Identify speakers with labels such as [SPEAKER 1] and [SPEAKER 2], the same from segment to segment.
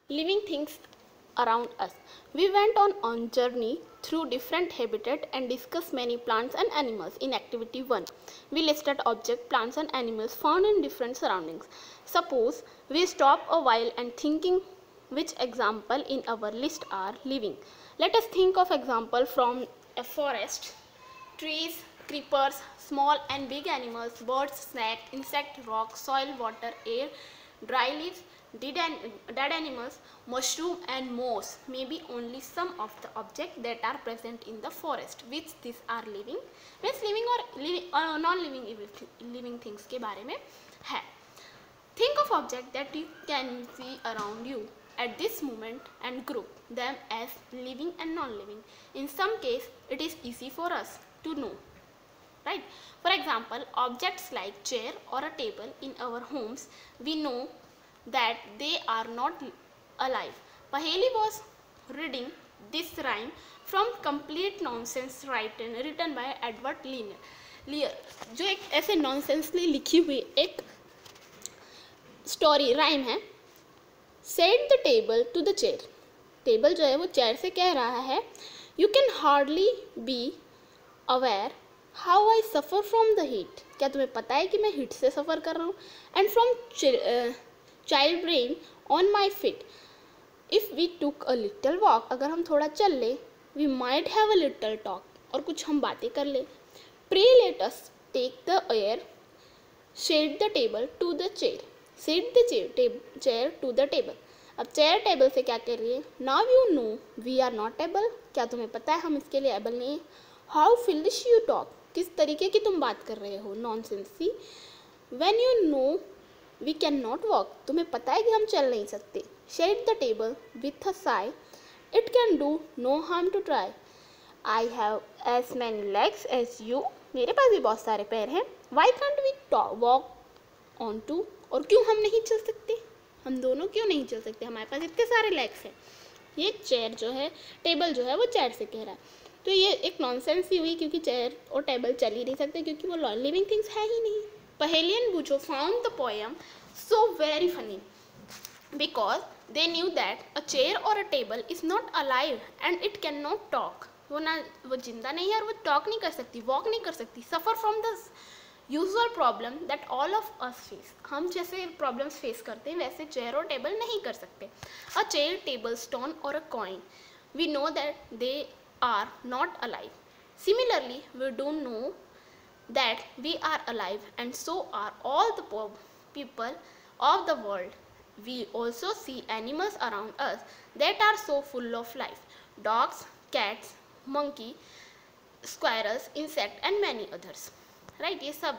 [SPEAKER 1] living things around us. We went on journey through different habitat and discussed many plants and animals. In activity 1, we listed objects, plants and animals found in different surroundings. Suppose we stop a while and thinking which example in our list are living. Let us think of example from a forest. Trees, creepers, small and big animals, birds, snake, insect, rock, soil, water, air, dry leaves, dead animals, mushroom and moss may be only some of the objects that are present in the forest. Which these are living, means living or non-living living things के बारे में है. Think of objects that you can see around you at this moment and group them as living and non-living. In some case, it is easy for us to know, right? For example, objects like chair or a table in our homes, we know that they are not alive. Paheli was reading this rhyme from Complete Nonsense written by Edward Lear, जो एक ऐसे नॉनसेंसली लिखी हुई एक story rhyme है. Set the table to the chair. Table जो है वो चेयर से कह रहा है, you can hardly be aware how I suffer from the heat. क्या तुम्हें पता है कि मैं हीट से सफ़र कर रहा हूँ. And from chilblains on my feet. If we took a little walk. अगर हम थोड़ा चल ले, we might have a little talk. और कुछ हम बातें कर ले. Pray let us take the air. Said the table to the chair. Set the chair to the table. अब चेयर टेबल से क्या कर रही है. Now you know we are not able. क्या तुम्हें पता है हम इसके लिए एबल नहीं है. How foolish you talk. किस तरीके की तुम बात कर रहे हो, nonsense. When you know we can not walk. तुम्हें पता है कि हम चल नहीं सकते. Said the table with a sigh. It can do no harm to try. I have as many legs as you. मेरे पास भी बहुत सारे पैर हैं. Why can't we walk on two. और क्यों हम नहीं चल सकते, हम दोनों क्यों नहीं चल सकते, हमारे पास इतने सारे लेग्स हैं. ये चेयर जो है, टेबल जो है वो चेयर से कह रहा है. तो ये एक नॉनसेंस ही हुई, क्योंकि चेयर और टेबल चल ही नहीं सकते, क्योंकि वो लिविंग थिंग्स है ही नहीं. Pahelian Bucho found the poem so very funny because they knew that a chair or a table is not alive and it cannot talk. वो जिंदा नहीं है और वो टॉक नहीं कर सकती, वॉक नहीं कर सकती. सफ़र from the usual problem that all of us face. हम जैसे प्रॉब्लम्स फेस करते हैं वैसे चेयर और टेबल नहीं कर सकते. अ चेयर, टेबल, स्टोन और a coin, we know that they are not alive. Similarly we don't know that we are alive, and so are all the people of the world. We also see animals around us that are so full of life. Dogs, cats, monkey, squirrels, insect and many others. Right? ये सब.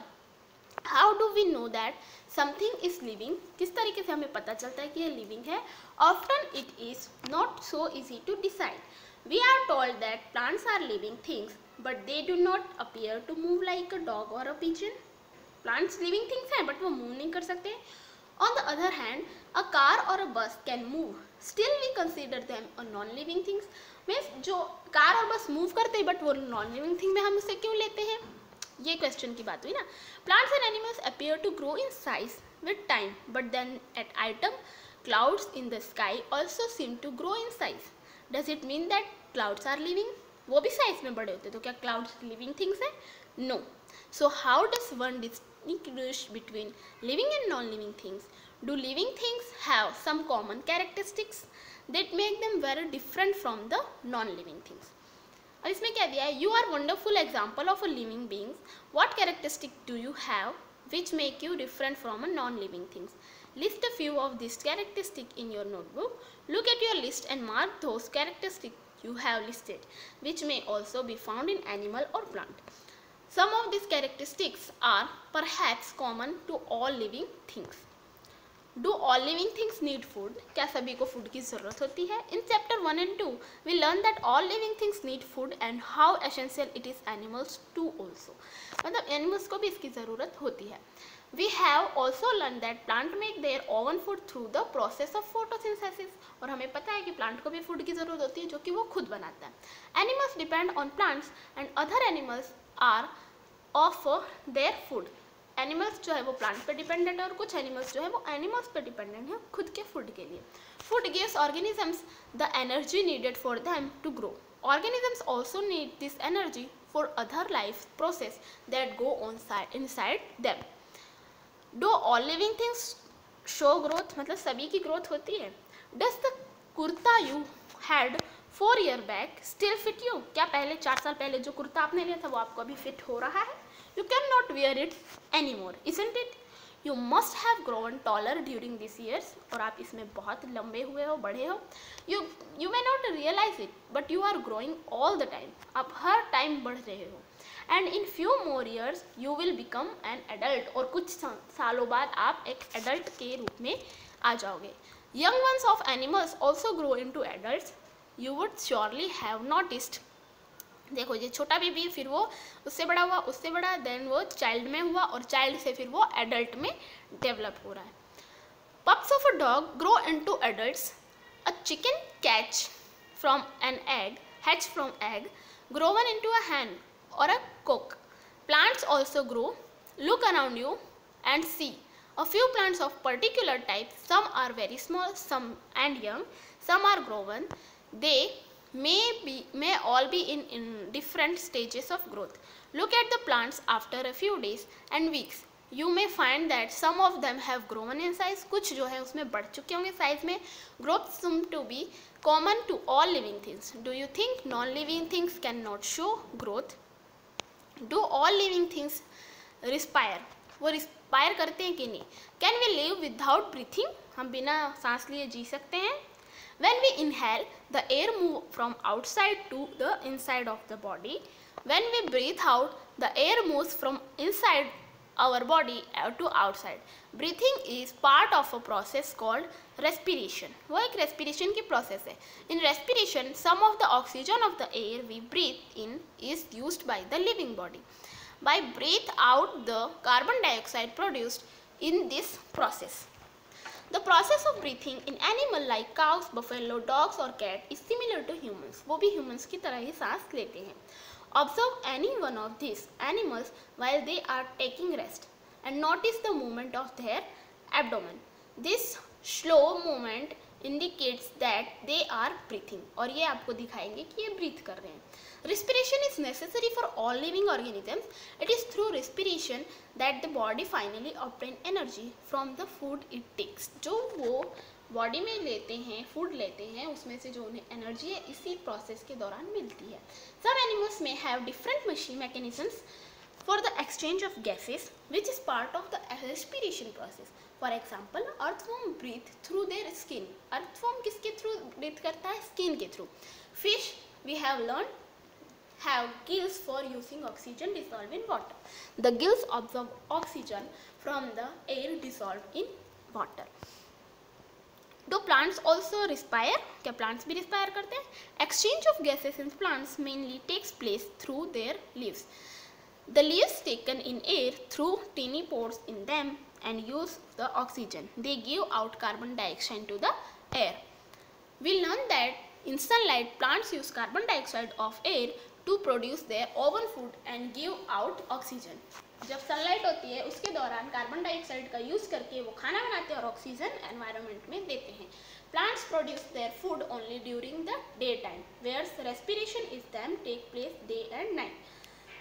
[SPEAKER 1] How do we know that something is living? किस तरीके से हमें पता चलता है कि ये living है? Often it is not so easy to decide. We are told that plants are living things, but they do not appear to move like a dog or a pigeon. Plants living things हैं, but वो move नहीं कर सकते. On the other hand, a car or a bus can move. Still we consider them a non-living things. Means जो car और बस move करते हैं, but वो non-living thing में हम उसे क्यों लेते हैं? ये क्वेश्चन की बात हुई ना. Plants and animals appear to grow in size with time, but then at item, clouds in the sky also seem to grow in size. Does it mean that clouds are living? वो भी size में बड़े होते, तो क्या clouds living things है? No. So how does one distinguish between living and non living things? Do living things have some common characteristics that make them very different from the non living things? और इसमें क्या दिया है? You are wonderful example of a living beings. What characteristic do you have which make you different from a non-living things? List a few of these characteristics in your notebook. Look at your list and mark those characteristics you have listed, which may also be found in animal or plant. Some of these characteristics are perhaps common to all living things. Do all living things need food? क्या सभी को food की ज़रूरत होती है? In chapter 1 and 2, we learn that all living things need food and how essential it is animals too also. मतलब animals को भी इसकी ज़रूरत होती है. We have also learned that plant make their own food through the process of photosynthesis. और हमें पता है कि प्लांट को भी फूड की ज़रूरत होती है, जो कि वो खुद बनाता है. Animals depend on plants and other animals are of their food. Animals जो है वो प्लांट पे डिपेंडेंट है और कुछ एनिमल्स जो है वो एनिमल्स पे डिपेंडेंट है खुद के फूड के लिए. Food gives organisms the energy needed for them to grow. Organisms also need this energy for other life process that go on inside them. Do all living things show growth? मतलब सभी की growth होती है. Does the kurta you had 4 years back still fit you? क्या पहले 4 साल पहले जो कुर्ता आपने लिया था वो आपको अभी फिट हो रहा है? You cannot wear it anymore, isn't it? You must have grown taller during these years. और आप इसमें बहुत लंबे हुए हो, बड़े हो. You may not realize it, but you are growing all the time. आप हर टाइम बढ़ रहे हो. And in few more years you will become an adult. और कुछ सालों बाद आप एक adult के रूप में आ जाओगे. Young ones of animals also grow into adults. You would surely have noticed. देखो ये छोटा बेबी, फिर वो उससे बड़ा हुआ, उससे बड़ा, देन वो चाइल्ड में हुआ और चाइल्ड से फिर वो एडल्ट में डेवलप हो रहा है. Pups of a dog grow into adults. A chicken catch from an egg, hatch from egg, grown into a hen or a cock. Plants also grow. Look around you and see. A few plants of particular type, some are very small, some and young, some are grown. They may all be in different stages of growth. Look at the plants after a few days and weeks. You may find that some of them have grown in size. कुछ जो है उसमें बढ़ चुके होंगे size में. Growth seem to be common to all living things. Do you think non-living things cannot show growth? Do all living things respire? वो respire करते हैं कि नहीं? Can we live without breathing? हम बिना सांस लिए जी सकते हैं? When we inhale, the air moves from outside to the inside of the body. When we breathe out, the air moves from inside our body to outside. Breathing is part of a process called respiration. वो एक respiration की process है. In respiration, some of the oxygen of the air we breathe in is used by the living body. By breathe out the carbon dioxide produced in this process. The process of breathing in animal like cows, buffalo, dogs or cat is similar to humans. वो भी humans की तरह ही सांस लेते हैं. Observe any one of these animals while they are taking rest and notice the movement of their abdomen. This slow movement indicates that they are breathing. और ये आपको दिखाएंगे कि ये breathe कर रहे हैं. Respiration is necessary for all living organisms. It is through respiration that the body finally obtains energy from the food it takes. जो वो बॉडी में लेते हैं, फूड लेते हैं, उसमें से जो उन्हें एनर्जी है इसी प्रोसेस के दौरान मिलती है. Some animals may have different mechanisms for the exchange of gases, which is part of the respiration process. For example, earthworm breathe through their skin. Earthworm किसके थ्रू breathe करता है? स्किन के through. Fish, we have learned, have gills for using oxygen dissolved in water. The gills absorb oxygen from the air dissolved in water. Do plants also respire? क्या plants भी respire करते हैं? Exchange of gases in plants mainly takes place through their leaves. The leaves taken in air through tiny pores in them and use the oxygen. They give out carbon dioxide to the air. We learned that in sunlight, plants use carbon dioxide of air to produce their own food and give out oxygen. जब sunlight होती है उसके दौरान carbon dioxide का use करके वो खाना बनाते हैं और ऑक्सीजन एनवायरनमेंट में देते हैं. Plants produce their food only during the daytime, whereas respiration is them take place day and night.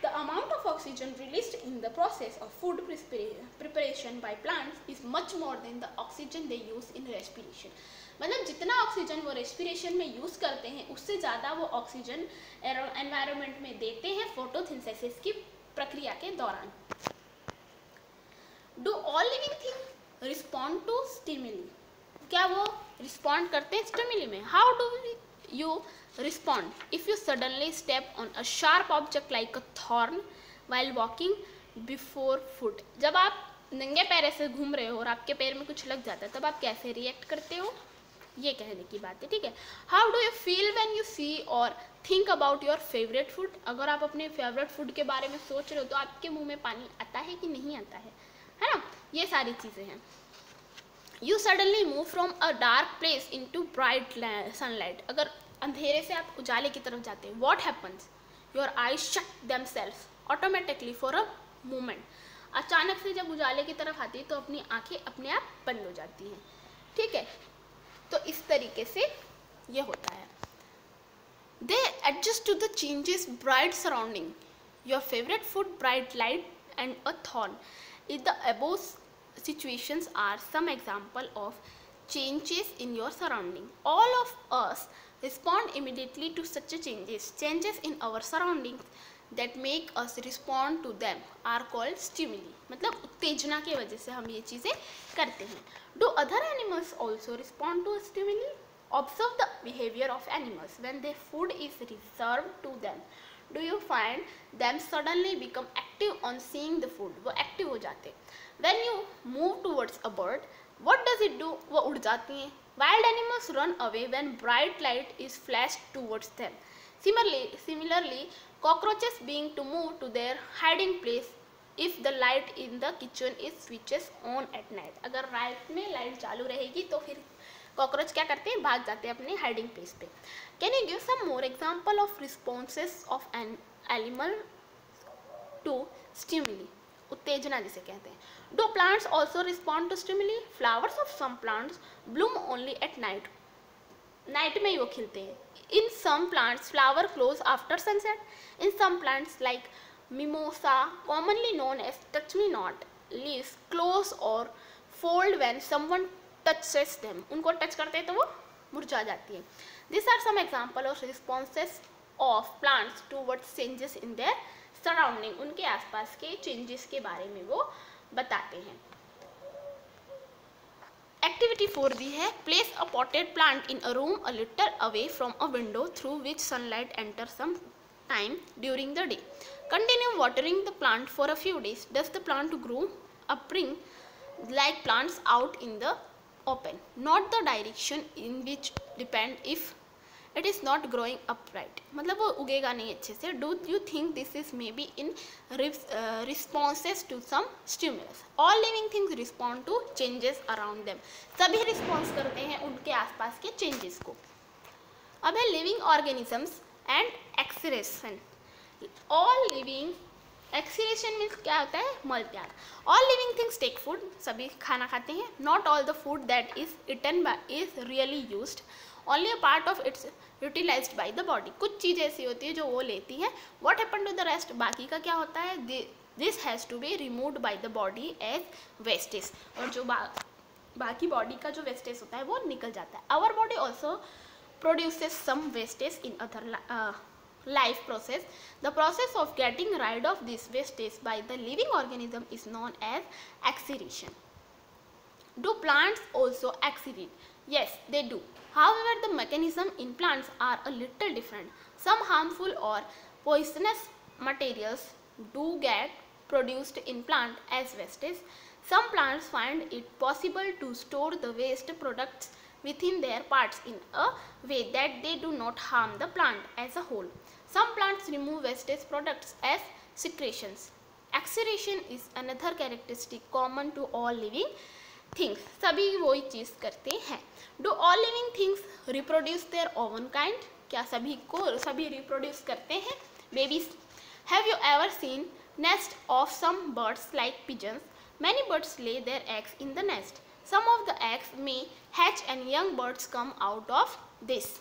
[SPEAKER 1] The amount of oxygen released in the process of food preparation by plants is much more than the oxygen they use in respiration. मतलब जितना oxygen वो respiration में use करते हैं उससे ज़्यादा वो oxygen environment में देते हैं फोटोसिंथेसिस की प्रक्रिया के दौरान. Do all living things respond to stimuli? क्या वो रिस्पॉन्ड करते हैं स्टिमुली में? How do you respond if you suddenly step on a sharp object like a thorn while walking before foot? जब आप नंगे पैर से घूम रहे हो और आपके पैर में कुछ लग जाता है तब आप कैसे रिएक्ट करते हो? ये कहने की बात है, ठीक है. How do you feel when you see or think about your favorite food? अगर आप अपने फेवरेट फूड के बारे में सोच रहे हो तो आपके मुंह में पानी आता है कि नहीं आता है ना? ये सारी चीज़ें हैं. You suddenly move from a dark place into bright sunlight. अगर अंधेरे से आप उजाले की तरफ जाते हैं, what happens? Your eyes shut themselves automatically for a moment. अचानक से जब उजाले की तरफ आती है तो अपनी आंखें अपने आप बंद हो जाती हैं। ठीक है, तो इस तरीके से ये होता है। They adjust to the changes bright surrounding, your favourite food, bright light and a thorn. If the above situations are some example of changes in your surrounding. All of us respond immediately to such a changes in our surroundings that make us respond to them are called stimuli. मतलब उत्तेजना की वजह से हम ये चीज़ें करते हैं। Do other animals also respond to stimuli? Observe the behavior of animals when their food is reserved to them. Do you find them suddenly become active on seeing the food? वो active हो जाते हैं। When you move towards a bird, what does it do? वो उड़ जाती हैं। Wild animals run away when bright light is flashed towards them. Similarly, cockroaches being to move to their hiding place if the light in the kitchen is switches on at night. अगर रात में light चालू रहेगी तो फिर cockroach क्या करते हैं, भाग जाते हैं अपने हाइडिंग प्लेस पे। Can you give some more example of responses of an animal to stimuli, उत्तेजना जिसे कहते हैं। Do plants also respond to stimuli? Flowers of some plants bloom only at night, night में ही वो खिलते हैं। In some plants flower close after sunset. In some plants like mimosa commonly known as touch me not, leaves close or fold when someone touches them, उनको touch करते हैं तो वो मुरझा जाती है। This are some example of responses of plants towards changes in their surrounding, उनके आसपास के चेंजेस के बारे में वो बताते हैं। एक्टिविटी 4 दी है, place a potted plant in a room a little away from a window through which sunlight enter some time during the day. Continue watering the plant for a few days. Does the plant grow appearing like plants out in the open? Not the direction in which depend if it is not growing upright, मतलब वो उगेगा नहीं अच्छे से। Do you think this is maybe in responses to some stimulus? All living things respond to changes around them. सभी response करते हैं उनके आसपास के चेंजेस को। अब है living organisms and excretion. All living, excretion means क्या होता है, मल त्याग। All living things take food, सभी खाना खाते हैं। Not all the food that is eaten is really used, only a part of it's utilized by the body. कुछ चीज़ ऐसी होती है जो वो लेती है। What happen to the rest, बाकी का क्या होता है, this has to be removed by the body as wastage, और जो बाकी बॉडी का जो वेस्टेज होता है वो निकल जाता है। Our body also produces some wastage in other life process. The process of getting rid of this wastage by the living organism is known as excretion. Do plants also excrete? Yes, they do. However, the mechanism in plants are a little different. Some harmful or poisonous materials do get produced in plant as wastage. Some plants find it possible to store the waste products within their parts in a way that they do not harm the plant as a whole. Some plants remove wastage products as secretions. Excretion is another characteristic common to all living things. सभी वही चीज़ करते हैं। Do all living things reproduce their own kind? क्या सभी reproduce करते हैं? Babies. Have you ever seen nest of some birds like pigeons? Many birds lay their eggs in the nest. Some of the eggs may hatch and young birds come out of this.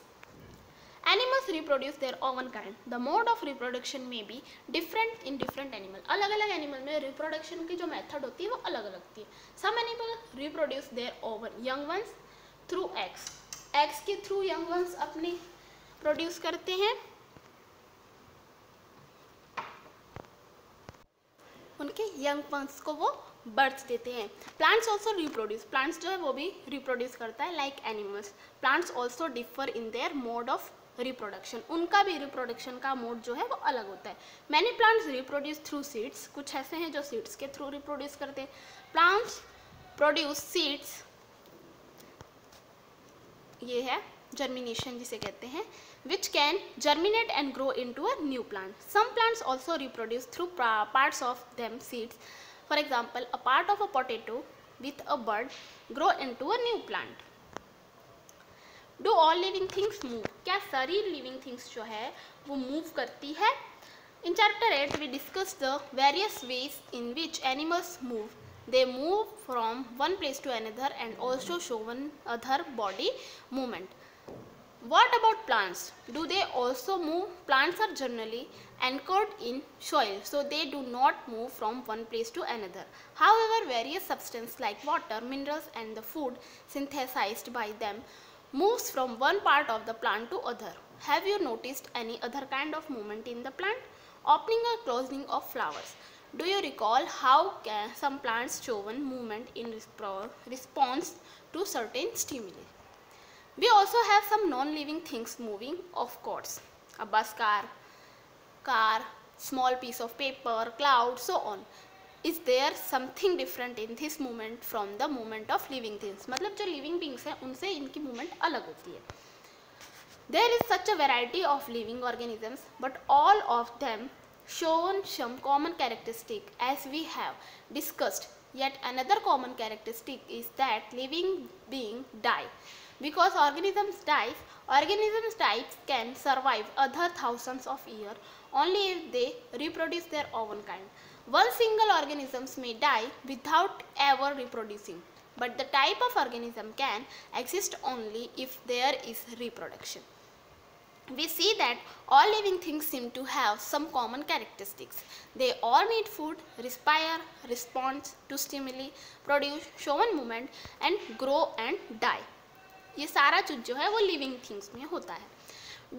[SPEAKER 1] Animals reproduce their own kind. The mode of reproduction may be different in different animal. अलग अलग animal में reproduction की जो method होती है वो अलग अलग होती है। Some animal reproduce their own young ones through eggs. Eggs के थ्रू young ones अपने प्रोड्यूस करते हैं। उनके यंग ones को वो बर्थ देते हैं। प्लांट्स ऑल्सो रिप्रोड्यूस, प्लांट्स जो है वो भी रिप्रोड्यूस करता है like animals. Plants also differ in their mode of reproduction, उनका भी रिप्रोडक्शन का मोड जो है वो अलग होता है। Many plants reproduce through seeds, कुछ ऐसे हैं जो सीड्स के थ्रू रिप्रोड्यूस करते हैं। प्लांट्स प्रोड्यूस सीड्स, ये है जर्मिनेशन जिसे कहते हैं, which can germinate and grow into a new plant. Some plants also reproduce through parts of them seeds. For example, a part of a potato with a bud grow into a new plant. Do all living things move? क्या सारी living things जो है वो move करती है? In chapter 8, we discussed the various ways in which animals move. They move from one place to another and also show one other body movement. What about plants? Do they also move? Plants are generally anchored in soil, so they do not move from one place to another. However, various substances like water, minerals and the food synthesized by them moves from one part of the plant to other. Have you noticed any other kind of movement in the plant? Opening or closing of flowers. Do you recall how some plants show one movement in response to certain stimuli? We also have some non-living things moving, of course. A bus car, small piece of paper, cloud, so on. Is there something different in this movement from the movement of living things? मतलब जो living beings हैं उनसे इनकी movement अलग होती है. There is such a variety of living organisms, but all of them show some common characteristic as we have discussed. Yet another common characteristic is that living beings die. Because organisms types can survive other thousands of years only if they reproduce their own kind. One single organism may die without ever reproducing, but the type of organism can exist only if there is reproduction. We see that all living things seem to have some common characteristics. They all need food, respire, respond to stimuli, produce, show one movement and grow and die. ये सारा चीज जो है वो living things में होता है.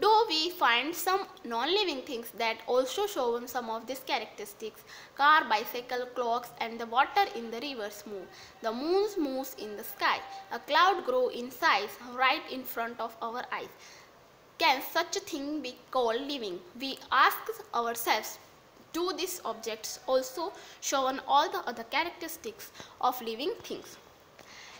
[SPEAKER 1] Do we find some non-living things that also show some of these characteristics? Car, bicycle, clocks and the water in the rivers move. The moon moves in the sky. A cloud grows in size right in front of our eyes. Can such a thing be called living? We ask ourselves, do these objects also show all the other characteristics of living things?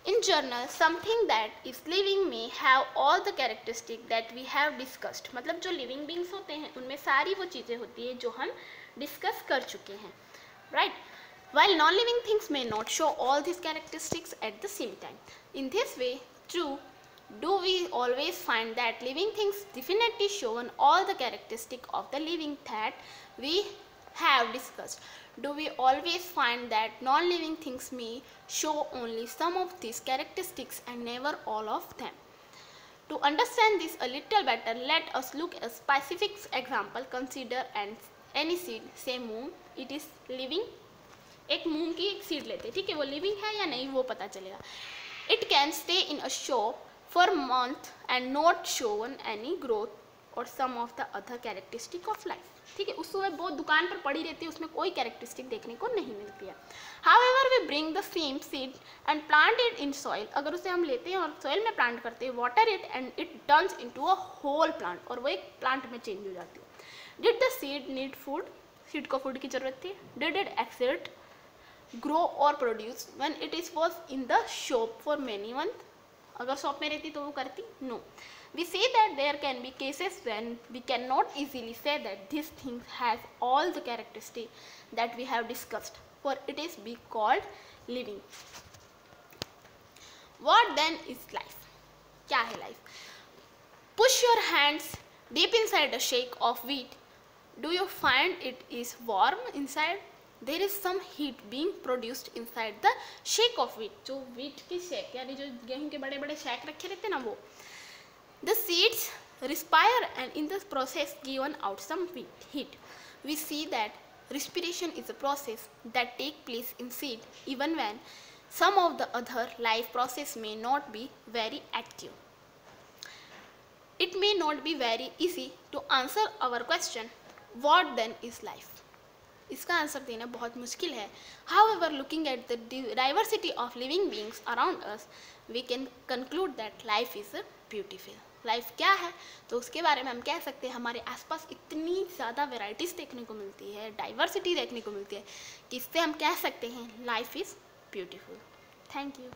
[SPEAKER 1] In general, something that is living may have all the characteristics that we have discussed. मतलब जो living beings होते हैं उनमें सारी वो चीज़ें होती हैं जो हम discuss कर चुके हैं, right? While non-living things may not show all these characteristics at the same time. In this way, true, do we always find that living things definitely show all the characteristics of the living that we have discussed? Do we always find that non-living things may show only some of these characteristics and never all of them? To understand this a little better, let us look at a specific example. Consider any seed, say moon, it is living. एक मूंग की एक seed लेते हैं, ठीक है, वो living है या नहीं वो पता चलेगा. It can stay in a shop for months and not show any growth or some of the other characteristic of life. ठीक है, उस समय बहुत दुकान पर पड़ी रहती है, उसमें कोई कैरेक्टरिस्टिक देखने को नहीं मिलती है. However, we bring the same seed and plant it in soil. अगर उसे हम लेते हैं और soil में plant करते हैं, water it and it turns into a whole plant और वो एक plant में change हो जाती है. Did the seed need food? Seed को food की जरूरत थी. Did it exist, grow or produce when it was in the shop for many months? अगर शॉप में रहती तो वो करती? No. We see that there can be cases when we cannot easily say that this thing has all the characteristics that we have discussed, for it is be called living. What then is life? क्या है life? Push your hands deep inside a shake of wheat. Do you find it is warm inside? There is some heat being produced inside the shake of wheat. जो wheat की shake यानी जो गेहूं के बड़े बड़े shake रखे रहते ना वो. The seeds respire and in this process given out some heat. We see that respiration is a process that takes place in seed even when some of the other life process may not be very active. It may not be very easy to answer our question, what then is life? इसका answer देना बहुत मुश्किल है. However, looking at the diversity of living beings around us, we can conclude that life is beautiful. Life क्या है तो उसके बारे में हम कह सकते हैं हमारे आसपास इतनी ज़्यादा वेराइटीज़ देखने को मिलती है, डाइवर्सिटी देखने को मिलती है कि इससे हम कह सकते हैं life is beautiful. Thank you.